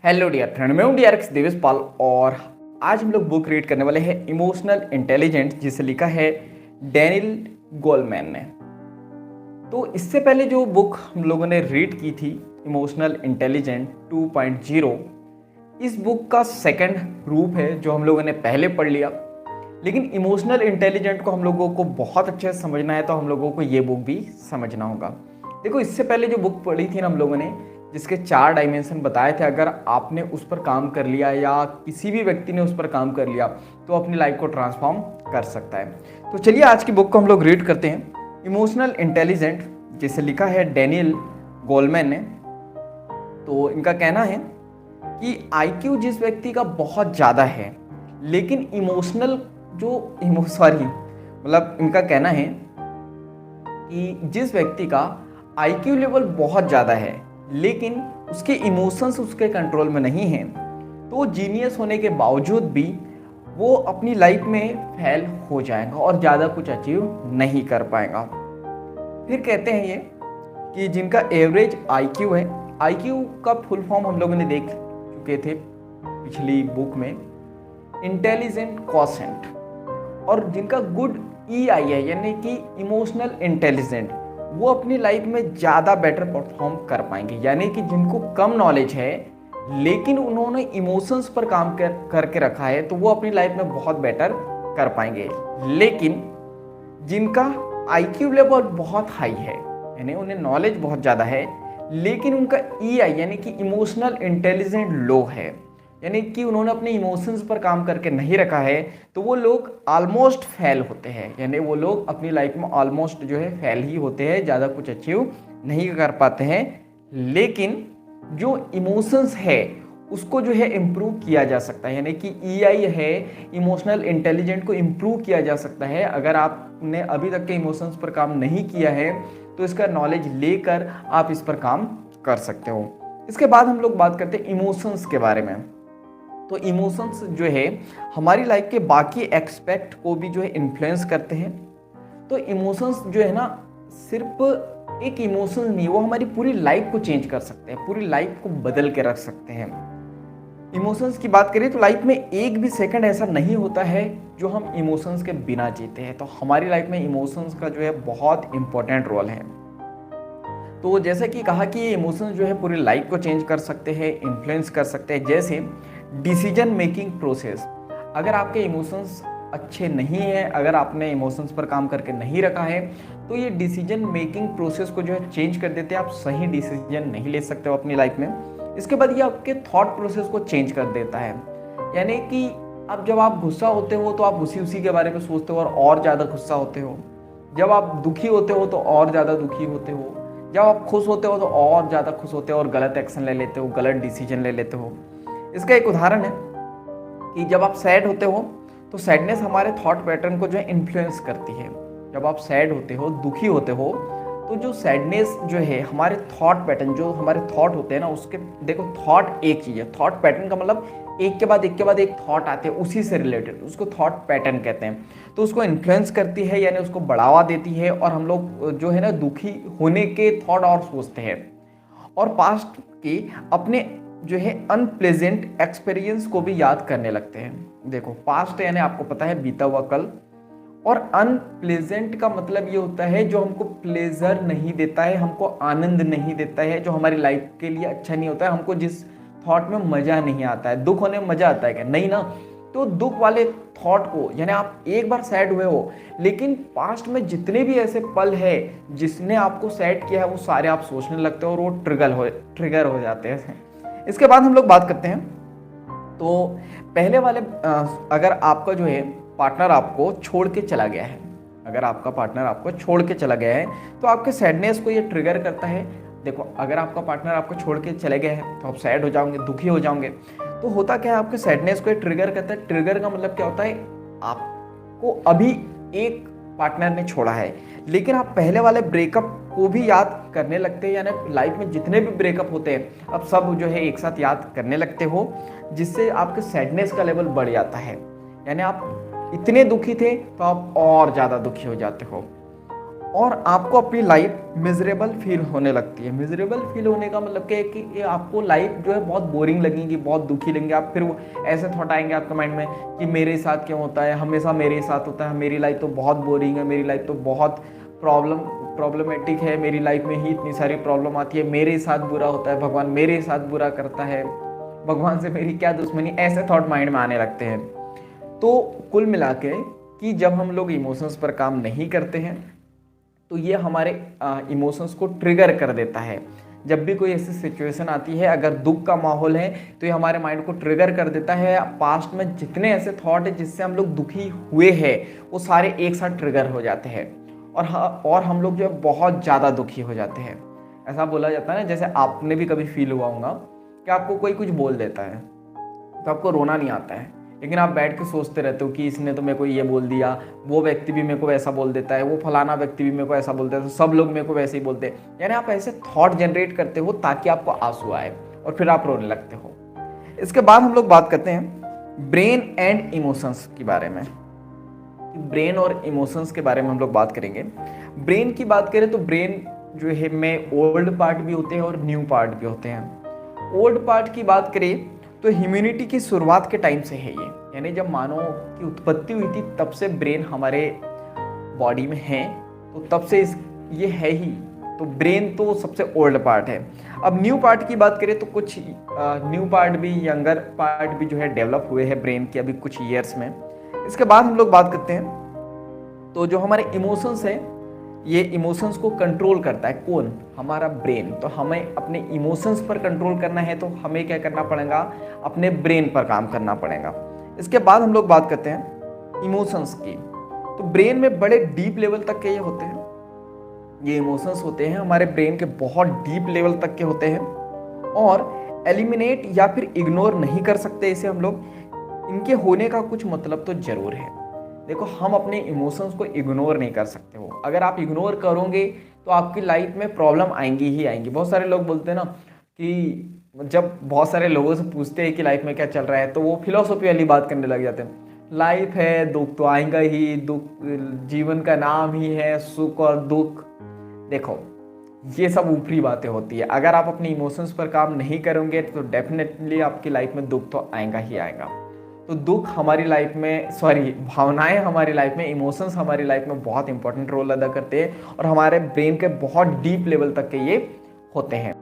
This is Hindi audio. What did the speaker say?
हेलो डियर फ्रेंड, मैं हूं डीआरएक्स देवेशपाल और आज हम लोग बुक रीड करने वाले हैं इमोशनल इंटेलिजेंस, जिसे लिखा है डैनियल गोलमैन ने। तो इससे पहले जो बुक हम लोगों ने रीड की थी इमोशनल इंटेलिजेंस 2.0, इस बुक का सेकंड रूप है जो हम लोगों ने पहले पढ़ लिया। लेकिन इमोशनल इंटेलिजेंट को हम लोगों को बहुत अच्छे से समझना है तो हम लोगों को ये बुक भी समझना होगा। देखो, इससे पहले जो बुक पढ़ी थी ना हम लोगों ने, जिसके 4 डायमेंशन बताए थे, अगर आपने उस पर काम कर लिया या किसी भी व्यक्ति ने उस पर काम कर लिया तो अपनी लाइफ को ट्रांसफॉर्म कर सकता है। तो चलिए आज की बुक को हम लोग रीड करते हैं, इमोशनल इंटेलिजेंट, जिसे लिखा है डैनियल गोलमैन ने। तो इनका कहना है कि आईक्यू जिस व्यक्ति का बहुत ज़्यादा है लेकिन मतलब इनका कहना है कि जिस व्यक्ति का आईक्यू लेवल बहुत ज़्यादा है लेकिन उसके इमोशंस उसके कंट्रोल में नहीं हैं, तो वो जीनियस होने के बावजूद भी वो अपनी लाइफ में फेल हो जाएगा और ज़्यादा कुछ अचीव नहीं कर पाएगा। फिर कहते हैं ये कि जिनका एवरेज आईक्यू है, आईक्यू का फुल फॉर्म हम लोगों ने देख चुके थे पिछली बुक में, इंटेलिजेंट क्वोशिएंट, और जिनका गुड ईआई है यानी कि इमोशनल इंटेलिजेंट, वो अपनी लाइफ में ज़्यादा बेटर परफॉर्म कर पाएंगे। यानी कि जिनको कम नॉलेज है लेकिन उन्होंने इमोशंस पर काम करके रखा है तो वो अपनी लाइफ में बहुत बेटर कर पाएंगे। लेकिन जिनका आईक्यू लेवल बहुत हाई है यानी उन्हें नॉलेज बहुत ज़्यादा है लेकिन उनका ईआई यानी कि इमोशनल इंटेलिजेंट लो है, यानी कि उन्होंने अपने इमोशंस पर काम करके नहीं रखा है, तो वो लोग ऑलमोस्ट फेल होते हैं। यानी वो लोग अपनी लाइफ में ऑलमोस्ट जो है फेल ही होते हैं, ज़्यादा कुछ अचीव नहीं कर पाते हैं। लेकिन जो इमोशंस है उसको जो है इम्प्रूव किया जा सकता है, यानी कि ईआई है इमोशनल इंटेलिजेंट को इम्प्रूव किया जा सकता है। अगर आपने अभी तक के इमोशंस पर काम नहीं किया है तो इसका नॉलेज लेकर आप इस पर काम कर सकते हो। इसके बाद हम लोग बात करते हैं इमोशंस के बारे में। तो इमोशंस जो है हमारी लाइफ के बाकी एक्सपेक्ट को भी जो है इन्फ्लुएंस करते हैं। तो इमोशंस जो है ना, सिर्फ एक इमोशन नहीं, वो हमारी पूरी लाइफ को चेंज कर सकते हैं, पूरी लाइफ को बदल के रख सकते हैं। इमोशंस की बात करें तो लाइफ में एक भी सेकंड ऐसा नहीं होता है जो हम इमोशंस के बिना जीते हैं। तो हमारी लाइफ में इमोशंस का जो है बहुत इंपॉर्टेंट रोल है। तो जैसे कि कहा कि ये इमोशंस जो है पूरी लाइफ को चेंज कर सकते हैं, इन्फ्लुएंस कर सकते हैं। जैसे डिसीजन मेकिंग प्रोसेस, अगर आपके इमोशंस अच्छे नहीं हैं, अगर आपने इमोशंस पर काम करके नहीं रखा है तो ये डिसीजन मेकिंग प्रोसेस को जो है चेंज कर देते हैं। आप सही डिसीजन नहीं ले सकते हो अपनी लाइफ में। इसके बाद ये आपके थॉट प्रोसेस को चेंज कर देता है, यानी कि अब जब आप गुस्सा होते हो तो आप उसी के बारे में सोचते हो और ज़्यादा गुस्सा होते हो। जब आप दुखी होते हो तो और ज़्यादा दुखी होते हो। जब आप खुश होते हो तो और ज़्यादा खुश होते हो और गलत एक्शन ले लेते हो, गलत डिसीजन ले लेते हो। इसका एक उदाहरण है कि जब आप सैड होते हो तो सैडनेस हमारे थॉट पैटर्न को जो है इन्फ्लुएंस करती है। जब आप सैड होते हो, दुखी होते हो, तो जो सैडनेस जो है हमारे थॉट पैटर्न, जो हमारे थॉट होते हैं ना, उसके देखो थॉट एक चीज़ है। थॉट पैटर्न का मतलब एक के बाद एक थॉट आते हैं उसी से रिलेटेड, उसको थॉट पैटर्न कहते हैं। तो उसको इन्फ्लुएंस करती है यानी उसको बढ़ावा देती है और हम लोग जो है ना दुखी होने के थॉट और सोचते हैं और पास्ट के अपने जो है अनप्लेजेंट एक्सपीरियंस को भी याद करने लगते हैं। देखो, पास्ट यानी आपको पता है बीता हुआ कल, और अनप्लेजेंट का मतलब ये होता है जो हमको प्लेजर नहीं देता है, हमको आनंद नहीं देता है, जो हमारी लाइफ के लिए अच्छा नहीं होता है, हमको जिस थॉट में मजा नहीं आता है। दुख होने में मजा आता है क्या? नहीं ना। तो दुख वाले थॉट को, यानी आप एक बार सैड हुए हो लेकिन पास्ट में जितने भी ऐसे पल है जिसने आपको सैड किया है वो सारे आप सोचने लगते हो और वो ट्रिगर हो जाते हैं। इसके बाद हम लोग बात करते हैं तो पहले वाले, अगर आपका जो है पार्टनर आपको छोड़ के चला गया है, अगर आपका पार्टनर आपको छोड़ के चला गया है तो आपके सैडनेस को ये ट्रिगर करता है। देखो, अगर आपका पार्टनर आपको छोड़ के चले गए हैं तो आप सैड हो जाओगे, दुखी हो जाओगे। तो होता क्या है, आपके सैडनेस को ये ट्रिगर करता है। ट्रिगर का मतलब क्या होता है, आपको अभी एक पार्टनर ने छोड़ा है लेकिन आप पहले वाले ब्रेकअप को भी याद करने लगते हैं, यानी लाइफ में जितने भी ब्रेकअप होते हैं अब सब जो है एक साथ याद करने लगते हो, जिससे आपके सैडनेस का लेवल बढ़ जाता है। यानी आप इतने दुखी थे तो आप और ज़्यादा दुखी हो जाते हो। और आपको अपनी लाइफ मिजरेबल फील होने लगती है। मिजरेबल फील होने का मतलब क्या है कि ये आपको लाइफ जो है बहुत बोरिंग लगेगी, बहुत दुखी लगेंगे आप। फिर वो ऐसे थॉट आएंगे आपके माइंड में कि मेरे साथ क्यों होता है, हमेशा मेरे साथ होता है, मेरी लाइफ तो बहुत बोरिंग है, मेरी लाइफ तो बहुत प्रॉब्लमेटिक है, मेरी लाइफ में ही इतनी सारी प्रॉब्लम आती है, मेरे साथ बुरा होता है, भगवान मेरे साथ बुरा करता है, भगवान से मेरी क्या दुश्मनी, ऐसे थॉट माइंड में आने लगते हैं। तो कुल मिला के कि जब हम लोग इमोशंस पर काम नहीं करते हैं तो ये हमारे इमोशंस को ट्रिगर कर देता है। जब भी कोई ऐसी सिचुएशन आती है, अगर दुख का माहौल है तो ये हमारे माइंड को ट्रिगर कर देता है। पास्ट में जितने ऐसे थॉट है जिससे हम लोग दुखी हुए हैं वो सारे एक साथ ट्रिगर हो जाते हैं और हम लोग जो है बहुत ज़्यादा दुखी हो जाते हैं। ऐसा बोला जाता है ना, जैसे आपने भी कभी फील हुआ होगा कि आपको कोई कुछ बोल देता है तो आपको रोना नहीं आता है, लेकिन आप बैठ के सोचते रहते हो कि इसने तो मेरे को ये बोल दिया, वो व्यक्ति भी मेरे को वैसा बोल देता है, वो फलाना व्यक्ति भी मेरे को ऐसा बोलता है, तो सब लोग मेरे को वैसे ही बोलते हैं। यानी आप ऐसे थॉट जनरेट करते हो ताकि आपको आंसू आए और फिर आप रोने लगते हो। इसके बाद हम लोग बात करते हैं ब्रेन एंड इमोशंस के बारे में। ब्रेन और इमोशंस के बारे में हम लोग बात करेंगे। ब्रेन की बात करें तो ब्रेन जो है में ओल्ड पार्ट भी होते हैं और न्यू पार्ट भी होते हैं। ओल्ड पार्ट की बात करें तो ह्यूमैनिटी की शुरुआत के टाइम से है ये, यानी जब मानव की उत्पत्ति हुई थी तब से ब्रेन हमारे बॉडी में है, तो तब से ये है ही। तो ब्रेन तो सबसे ओल्ड पार्ट है। अब न्यू पार्ट की बात करें तो कुछ न्यू पार्ट भी, यंगर पार्ट भी जो है डेवलप हुए हैं ब्रेन के अभी कुछ ईयर्स में। इसके बाद हम लोग बात करते हैं तो जो हमारे इमोशंस है, ये इमोशंस को कंट्रोल करता है कौन? हमारा ब्रेन। तो हमें अपने इमोशंस पर कंट्रोल करना है तो हमें क्या करना पड़ेगा? अपने ब्रेन पर काम करना पड़ेगा। इसके बाद हम लोग बात करते हैं इमोशंस की। तो ब्रेन में बड़े डीप लेवल तक के ये होते हैं, ये इमोशंस होते हैं हमारे ब्रेन के बहुत डीप लेवल तक के होते हैं और एलिमिनेट या फिर इग्नोर नहीं कर सकते इसे हम लोग। इनके होने का कुछ मतलब तो जरूर है। देखो, हम अपने इमोशंस को इग्नोर नहीं कर सकते हो। अगर आप इग्नोर करोगे तो आपकी लाइफ में प्रॉब्लम आएंगी ही आएंगी। बहुत सारे लोग बोलते हैं ना कि जब बहुत सारे लोगों से पूछते हैं कि लाइफ में क्या चल रहा है तो वो फिलोसॉफी वाली बात करने लग जाते हैं। लाइफ है, दुख तो आएगा ही, दुख जीवन का नाम ही है, सुख और दुख। देखो, ये सब ऊपरी बातें होती है। अगर आप अपने इमोशंस पर काम नहीं करोगे तो डेफिनेटली आपकी लाइफ में दुख तो आएगा ही आएगा। तो दुख हमारी लाइफ में, भावनाएं हमारी लाइफ में, इमोशंस हमारी लाइफ में बहुत इंपॉर्टेंट रोल अदा करते हैं और हमारे ब्रेन के बहुत डीप लेवल तक के ये होते हैं।